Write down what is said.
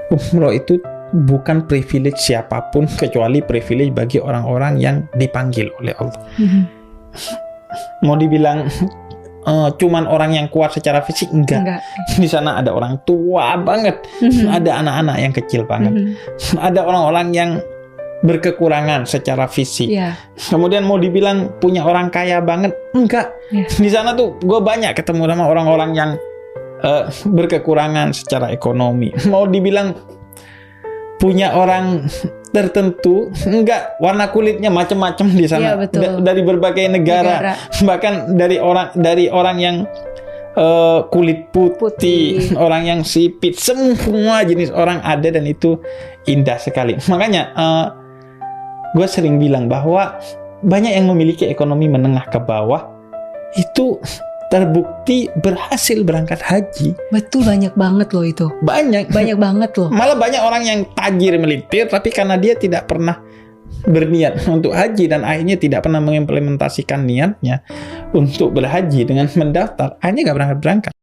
Umroh itu bukan privilege siapapun, kecuali privilege bagi orang-orang yang dipanggil oleh Allah. Mau dibilang cuman orang yang kuat secara fisik, enggak. Di sana ada orang tua banget, ada anak-anak yang kecil banget, ada orang-orang yang berkekurangan secara fisik. Kemudian mau dibilang punya orang kaya banget, enggak. Di sana tuh gue banyak ketemu sama orang-orang yang berkekurangan secara ekonomi. Mau dibilang punya orang tertentu, enggak, warna kulitnya macam-macam di sana. Dari berbagai negara. Bahkan dari orang yang kulit putih, orang yang sipit, semua jenis orang ada, dan itu indah sekali. Makanya gue sering bilang bahwa banyak yang memiliki ekonomi menengah ke bawah itu terbukti berhasil berangkat haji. Betul, banyak banget loh itu. Banyak banget loh. Malah banyak orang yang tajir melintir, tapi karena dia tidak pernah berniat untuk haji dan akhirnya tidak pernah mengimplementasikan niatnya untuk berhaji dengan mendaftar, akhirnya nggak berangkat.